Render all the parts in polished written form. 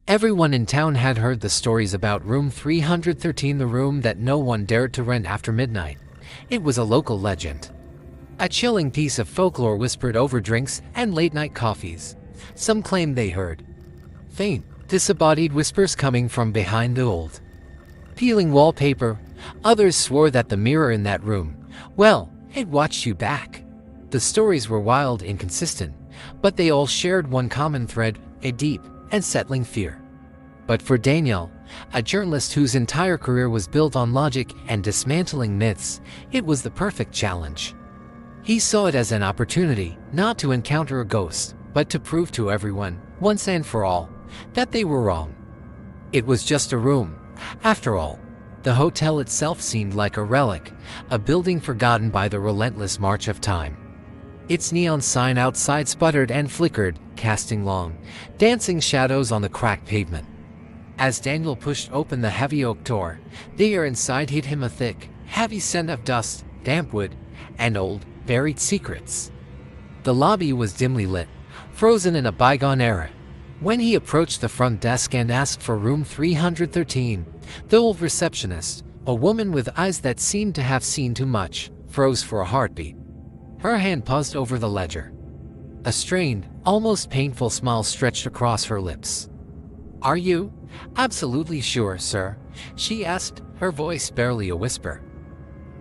Everyone in town had heard the stories about room 313, the room that no one dared to rent after midnight. It was a local legend, a chilling piece of folklore whispered over drinks and late-night coffees. Some claimed they heard faint, disembodied whispers coming from behind the old, peeling wallpaper. Others swore that the mirror in that room, well, it watched you back. The stories were wild and inconsistent, but they all shared one common thread, a deep and settling fear. But for Daniel, a journalist whose entire career was built on logic and dismantling myths, it was the perfect challenge. He saw it as an opportunity not to encounter a ghost, but to prove to everyone, once and for all, that they were wrong. It was just a room, after all. The hotel itself seemed like a relic, a building forgotten by the relentless march of time. Its neon sign outside sputtered and flickered, casting long, dancing shadows on the cracked pavement. As Daniel pushed open the heavy oak door, the air inside hit him a thick, heavy scent of dust, damp wood, and old, buried secrets. The lobby was dimly lit, frozen in a bygone era. When he approached the front desk and asked for room 313, the old receptionist, a woman with eyes that seemed to have seen too much, froze for a heartbeat. Her hand paused over the ledger. A strained, almost painful smile stretched across her lips. "Are you absolutely sure, sir?" she asked, her voice barely a whisper.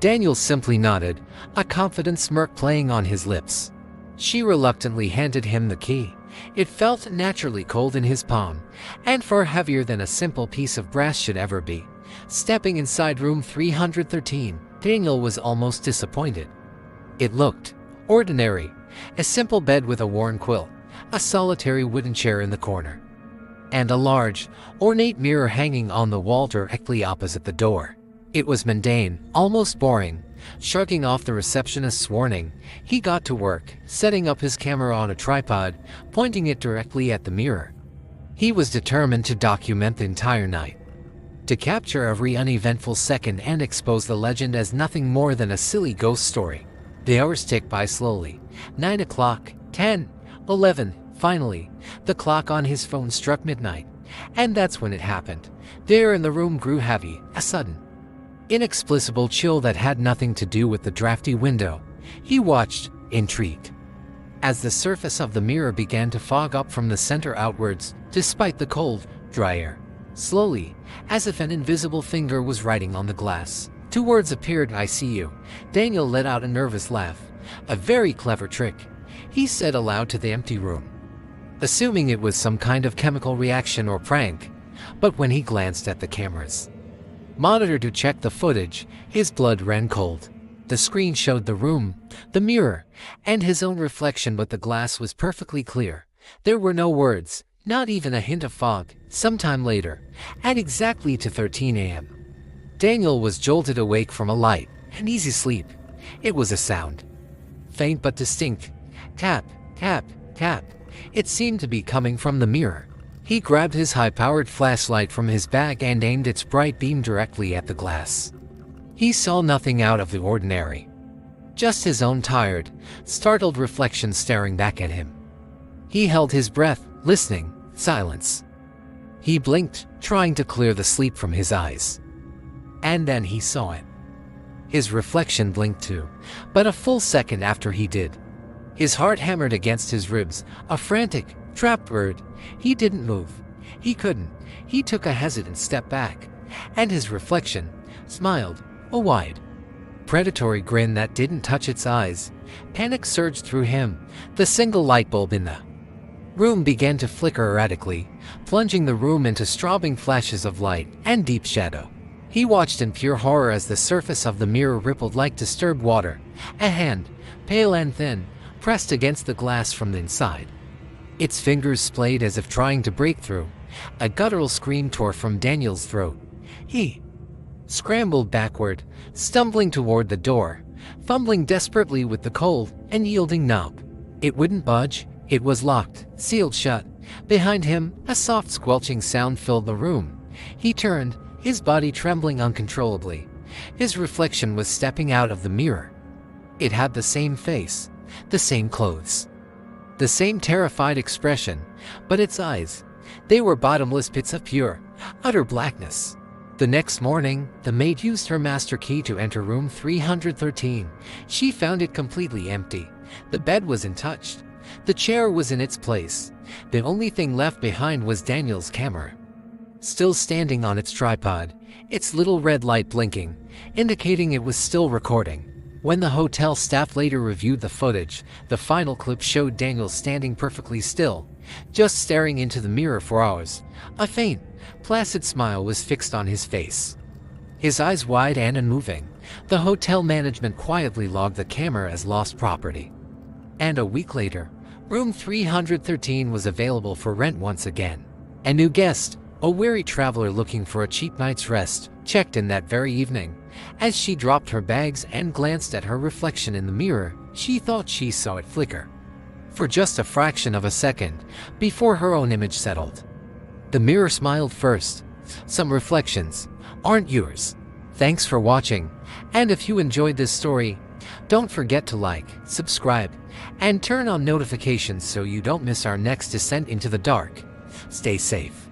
Daniel simply nodded, a confident smirk playing on his lips. She reluctantly handed him the key. It felt naturally cold in his palm, and far heavier than a simple piece of brass should ever be. Stepping inside room 313, Daniel was almost disappointed. It looked ordinary, a simple bed with a worn quilt, a solitary wooden chair in the corner, and a large, ornate mirror hanging on the wall directly opposite the door. It was mundane, almost boring. Shrugging off the receptionist's warning, he got to work, setting up his camera on a tripod, pointing it directly at the mirror. He was determined to document the entire night, to capture every uneventful second and expose the legend as nothing more than a silly ghost story. The hours ticked by slowly. 9 o'clock, 10, 11, finally, the clock on his phone struck midnight. And that's when it happened. The air in the room grew heavy, a sudden, inexplicable chill that had nothing to do with the drafty window. He watched, intrigued, as the surface of the mirror began to fog up from the center outwards, despite the cold, dry air. Slowly, as if an invisible finger was writing on the glass, 2 words appeared, "I see you." Daniel let out a nervous laugh. A very clever trick, he said aloud to the empty room, assuming it was some kind of chemical reaction or prank. But when he glanced at the camera's monitor to check the footage, his blood ran cold. The screen showed the room, the mirror, and his own reflection, but the glass was perfectly clear. There were no words, not even a hint of fog. Sometime later, at exactly 2:13 a.m., Daniel was jolted awake from a light, an easy sleep. It was a sound, faint but distinct. Tap, tap, tap. It seemed to be coming from the mirror. He grabbed his high-powered flashlight from his bag and aimed its bright beam directly at the glass. He saw nothing out of the ordinary, just his own tired, startled reflection staring back at him. He held his breath, listening. Silence. He blinked, trying to clear the sleep from his eyes. And then he saw it. His reflection blinked too, but a full second after he did, his heart hammered against his ribs, a frantic, trapped bird. He didn't move. He couldn't. He took a hesitant step back, and his reflection smiled, a wide, predatory grin that didn't touch its eyes. Panic surged through him. The single light bulb in the room began to flicker erratically, plunging the room into strobing flashes of light and deep shadow. He watched in pure horror as the surface of the mirror rippled like disturbed water. A hand, pale and thin, pressed against the glass from the inside. Its fingers splayed as if trying to break through. A guttural scream tore from Daniel's throat. He scrambled backward, stumbling toward the door, fumbling desperately with the cold and yielding knob. It wouldn't budge. It was locked, sealed shut. Behind him, a soft squelching sound filled the room. He turned, his body trembling uncontrollably. His reflection was stepping out of the mirror. It had the same face, the same clothes, the same terrified expression, but its eyes, They were bottomless pits of pure, utter blackness. The next morning, the maid used her master key to enter room 313. She found it completely empty. The bed was untouched. The chair was in its place. The only thing left behind was Daniel's camera, still standing on its tripod, its little red light blinking, indicating it was still recording. When the hotel staff later reviewed the footage, the final clip showed Daniel standing perfectly still, just staring into the mirror for hours. A faint, placid smile was fixed on his face, his eyes wide and unmoving. The hotel management quietly logged the camera as lost property. And a week later, room 313 was available for rent once again. A new guest, a weary traveler looking for a cheap night's rest, checked in that very evening. As she dropped her bags and glanced at her reflection in the mirror, she thought she saw it flicker for just a fraction of a second before her own image settled. The mirror smiled first. Some reflections aren't yours. Thanks for watching, and if you enjoyed this story, don't forget to like, subscribe, and turn on notifications so you don't miss our next descent into the dark. Stay safe.